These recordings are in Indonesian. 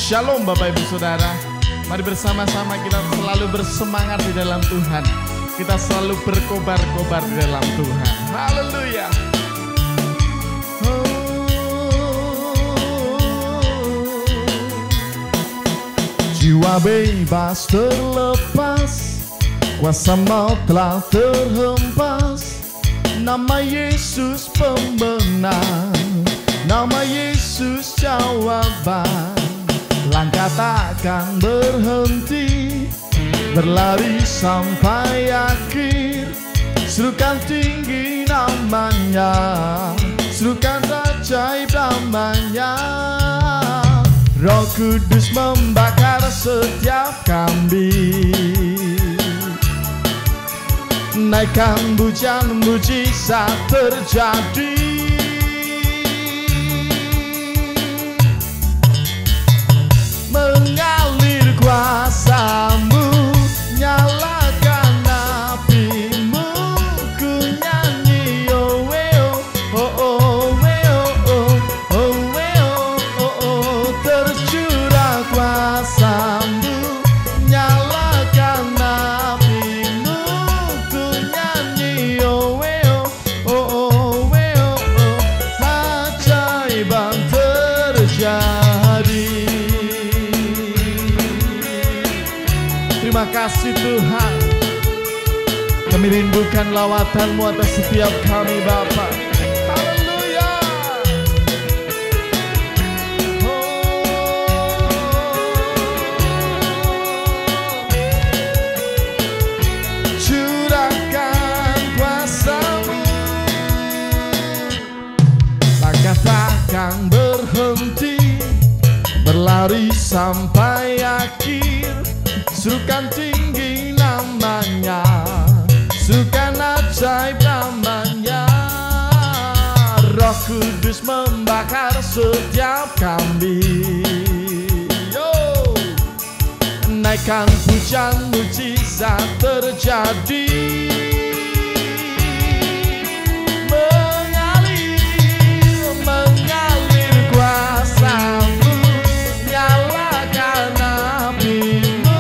Shalom Bapak Ibu Saudara. Mari bersama-sama kita selalu bersemangat di dalam Tuhan. Kita selalu berkobar-kobar di dalam Tuhan. Haleluya. Jiwa bebas terlepas, kuasa maut telah terhempas. Nama Yesus pembenar, nama Yesus jawaban. Langkah takkan berhenti, berlari sampai akhir. Serukan tinggi namanya, serukan ajaib namanya. Roh Kudus membakar setiap kambing. Naikkan pujian, mujizat terjadi. Mengalir kuasa-Mu, nyalakan api-Mu. Ku nyanyi oh we oh oh oh we oh oh oh we oh oh oh. Tercurah kuasa-Mu, nyalakan api-Mu. Ku nyanyi oh we oh oh oh we oh oh. Ajaiban terjadi. Terima kasih Tuhan. Kami rindukan lawatan-Mu atas setiap kami Bapa. Haleluya. Curahkan kuasa-Mu, langkah takkan berhenti, berlari sampai akhir. Serukan tinggi namanya, serukan ajaib namanya. Roh Kudus membakar setiap kambing. Yo. Naikkan pujian, mujizat terjadi. Mengalir, mengalir kuasa-Mu, nyalakan api-Mu.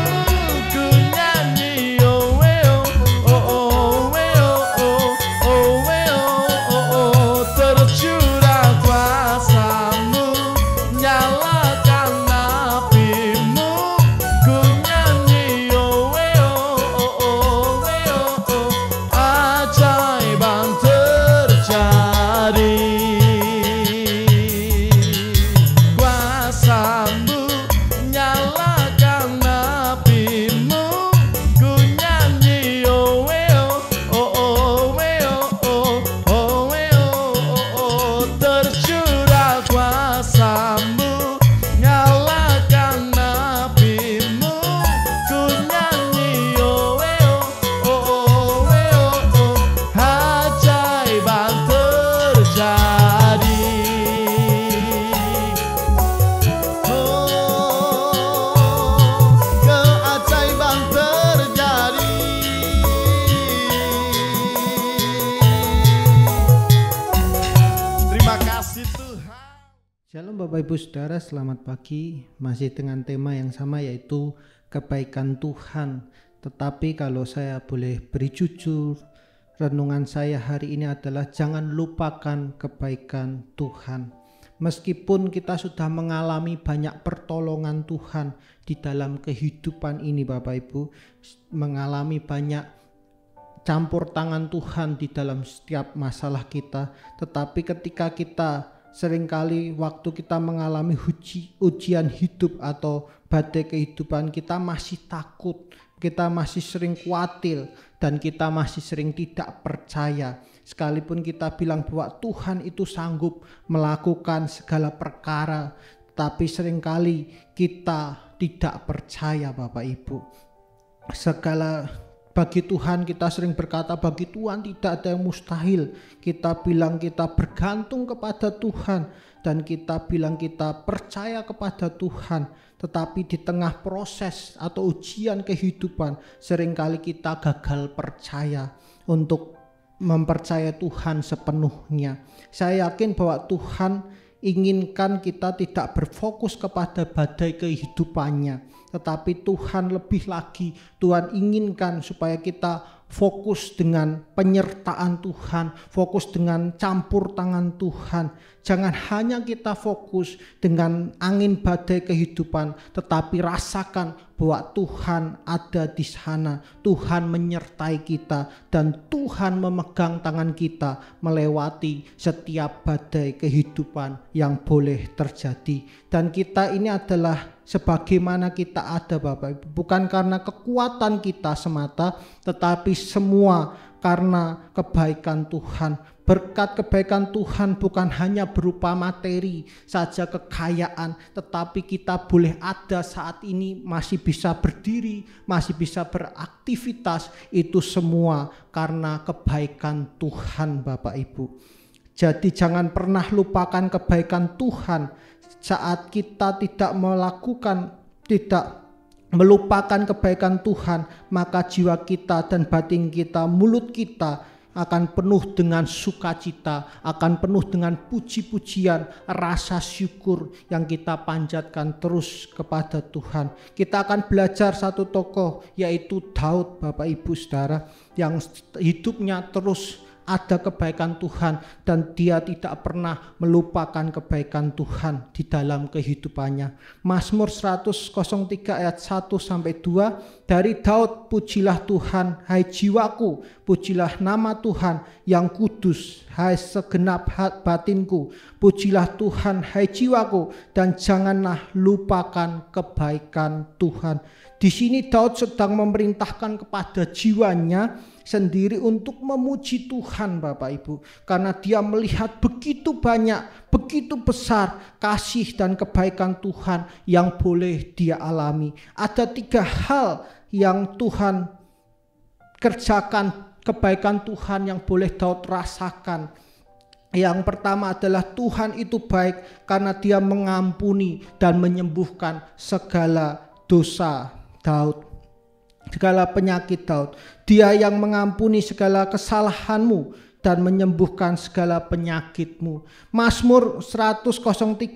Shalom Bapak Ibu Saudara, selamat pagi. Masih dengan tema yang sama, yaitu kebaikan Tuhan. Tetapi kalau saya boleh beri jujur, renungan saya hari ini adalah jangan lupakan kebaikan Tuhan. Meskipun kita sudah mengalami banyak pertolongan Tuhan di dalam kehidupan ini Bapak Ibu, mengalami banyak campur tangan Tuhan di dalam setiap masalah kita, tetapi ketika kita seringkali waktu kita mengalami ujian hidup atau badai kehidupan, kita masih takut, kita masih sering khawatir, dan kita masih sering tidak percaya. Sekalipun kita bilang bahwa Tuhan itu sanggup melakukan segala perkara, tapi seringkali kita tidak percaya Bapak Ibu. Bagi Tuhan kita sering berkata, bagi Tuhan tidak ada yang mustahil. Kita bilang kita bergantung kepada Tuhan, dan kita bilang kita percaya kepada Tuhan. Tetapi di tengah proses atau ujian kehidupan, seringkali kita gagal percaya untuk mempercayai Tuhan sepenuhnya. Saya yakin bahwa Tuhan inginkan kita tidak berfokus kepada badai kehidupannya, tetapi Tuhan lebih lagi, Tuhan inginkan supaya kita fokus dengan penyertaan Tuhan, fokus dengan campur tangan Tuhan. Jangan hanya kita fokus dengan angin badai kehidupan, tetapi rasakan bahwa Tuhan ada di sana. Tuhan menyertai kita dan Tuhan memegang tangan kita melewati setiap badai kehidupan yang boleh terjadi. Dan kita ini adalah sebagaimana kita ada Bapak Ibu, bukan karena kekuatan kita semata, tetapi semua karena kebaikan Tuhan. Berkat kebaikan Tuhan bukan hanya berupa materi saja, kekayaan, tetapi kita boleh ada saat ini, masih bisa berdiri, masih bisa beraktivitas. Itu semua karena kebaikan Tuhan Bapak Ibu. Jadi jangan pernah lupakan kebaikan Tuhan. Saat kita tidak melupakan kebaikan Tuhan, maka jiwa kita dan batin kita, mulut kita akan penuh dengan sukacita, akan penuh dengan puji-pujian, rasa syukur yang kita panjatkan terus kepada Tuhan. Kita akan belajar satu tokoh, yaitu Daud Bapak Ibu Saudara, yang hidupnya terus ada kebaikan Tuhan dan dia tidak pernah melupakan kebaikan Tuhan di dalam kehidupannya. Mazmur 103 ayat 1-2, dari Daud, pujilah Tuhan hai jiwaku, pujilah nama Tuhan yang kudus hai segenap batinku, pujilah Tuhan hai jiwaku dan janganlah lupakan kebaikan Tuhan. Di sini Daud sedang memerintahkan kepada jiwanya sendiri untuk memuji Tuhan Bapak Ibu, karena dia melihat begitu banyak, begitu besar kasih dan kebaikan Tuhan yang boleh dia alami. Ada 3 hal yang Tuhan kerjakan, kebaikan Tuhan yang boleh Daud rasakan. Yang pertama adalah Tuhan itu baik karena dia mengampuni dan menyembuhkan segala dosa Daud, segala penyakit Daud. Dia yang mengampuni segala kesalahanmu dan menyembuhkan segala penyakitmu. Mazmur 103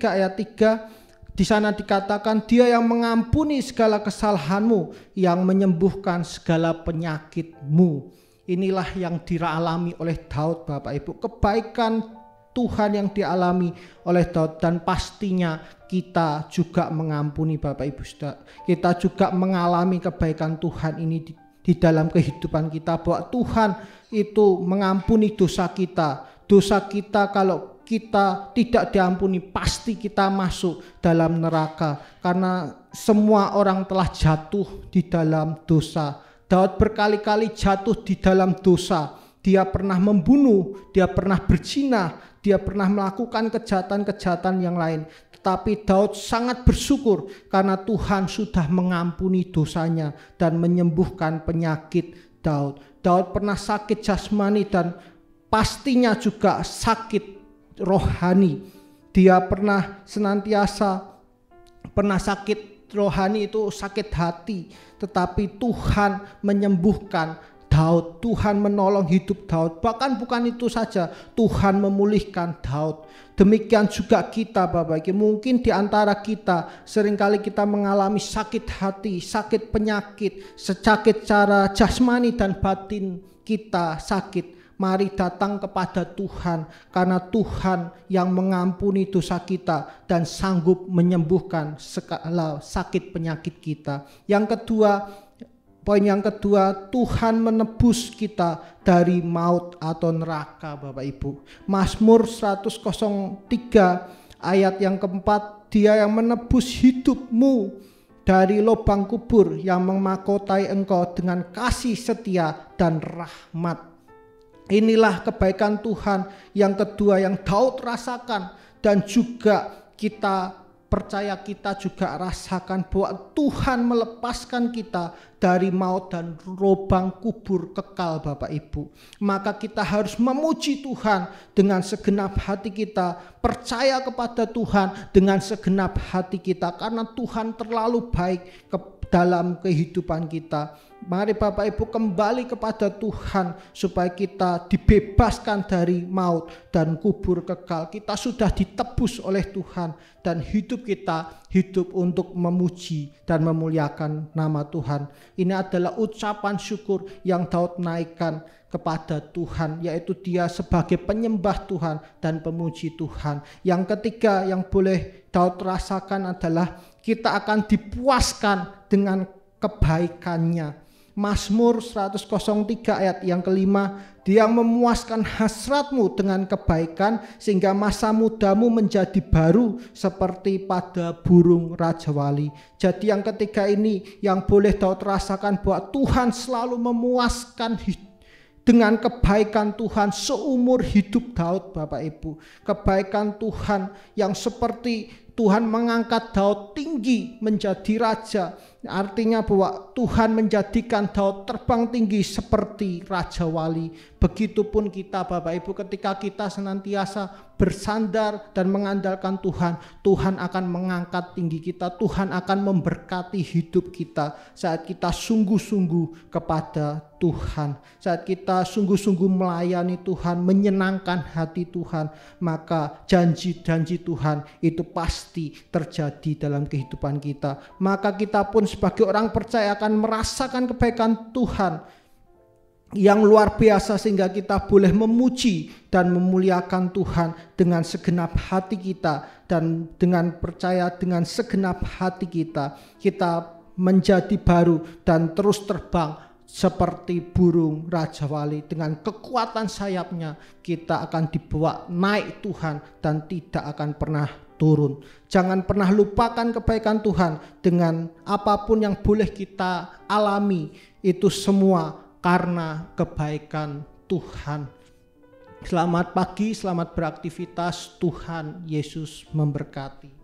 ayat 3, di sana dikatakan dia yang mengampuni segala kesalahanmu, yang menyembuhkan segala penyakitmu. Inilah yang dialami oleh Daud Bapak Ibu, kebaikan Tuhan yang dialami oleh Daud, dan pastinya kita juga mengampuni Bapak Ibu Saudara. Kita juga mengalami kebaikan Tuhan ini di dalam kehidupan kita, bahwa Tuhan itu mengampuni dosa kita. Dosa kita kalau kita tidak diampuni pasti kita masuk dalam neraka, karena semua orang telah jatuh di dalam dosa. Daud berkali-kali jatuh di dalam dosa. Dia pernah membunuh, dia pernah berzina, dia pernah melakukan kejahatan-kejahatan yang lain. Tetapi Daud sangat bersyukur karena Tuhan sudah mengampuni dosanya dan menyembuhkan penyakit Daud. Daud pernah sakit jasmani dan pastinya juga sakit rohani. Dia pernah sakit rohani, itu sakit hati. Tetapi Tuhan menyembuhkan Daud, Tuhan menolong hidup Daud. Bahkan bukan itu saja, Tuhan memulihkan Daud. Demikian juga kita Bapak Ibu. Mungkin di antara kita seringkali kita mengalami sakit hati, sakit penyakit, sakit secara jasmani dan batin kita sakit. Mari datang kepada Tuhan, karena Tuhan yang mengampuni dosa kita dan sanggup menyembuhkan segala sakit penyakit kita. Poin yang kedua, Tuhan menebus kita dari maut atau neraka Bapak Ibu. Mazmur 103 ayat yang keempat, dia yang menebus hidupmu dari lubang kubur, yang memahkotai engkau dengan kasih setia dan rahmat. Inilah kebaikan Tuhan yang kedua yang Daud rasakan, dan juga kita percaya kita juga rasakan bahwa Tuhan melepaskan kita dari maut dan lubang kubur kekal Bapak Ibu. Maka kita harus memuji Tuhan dengan segenap hati kita, percaya kepada Tuhan dengan segenap hati kita, karena Tuhan terlalu baik dalam kehidupan kita. Mari Bapak Ibu kembali kepada Tuhan supaya kita dibebaskan dari maut dan kubur kekal. Kita sudah ditebus oleh Tuhan dan hidup kita hidup untuk memuji dan memuliakan nama Tuhan. Ini adalah ucapan syukur yang Daud naikkan kepada Tuhan, yaitu dia sebagai penyembah Tuhan dan pemuji Tuhan. Yang ketiga yang boleh Daud rasakan adalah kita akan dipuaskan dengan kebaikannya. Mazmur 103 ayat yang kelima, Dia yang memuaskan hasratmu dengan kebaikan sehingga masa mudamu menjadi baru seperti pada burung rajawali. Jadi yang ketiga ini yang boleh Daud rasakan bahwa Tuhan selalu memuaskan dengan kebaikan Tuhan seumur hidup Daud, Bapak Ibu. Kebaikan Tuhan yang seperti Tuhan mengangkat Daud tinggi menjadi raja. Artinya bahwa Tuhan menjadikan Daud terbang tinggi seperti Raja Wali. Begitupun kita Bapak Ibu, ketika kita senantiasa bersandar dan mengandalkan Tuhan, Tuhan akan mengangkat tinggi kita. Tuhan akan memberkati hidup kita saat kita sungguh-sungguh kepada Tuhan. Saat kita sungguh-sungguh melayani Tuhan, menyenangkan hati Tuhan, maka janji-janji Tuhan itu pasti terjadi dalam kehidupan kita. Maka kita pun sebagai orang percaya akan merasakan kebaikan Tuhan yang luar biasa sehingga kita boleh memuji dan memuliakan Tuhan dengan segenap hati kita, dan dengan percaya dengan segenap hati kita menjadi baru dan terus terbang seperti burung Raja Wali. Dengan kekuatan sayapnya kita akan dibawa naik Tuhan dan tidak akan pernah turun. Jangan pernah lupakan kebaikan Tuhan. Dengan apapun yang boleh kita alami, itu semua karena kebaikan Tuhan. Selamat pagi, selamat beraktivitas. Tuhan Yesus memberkati.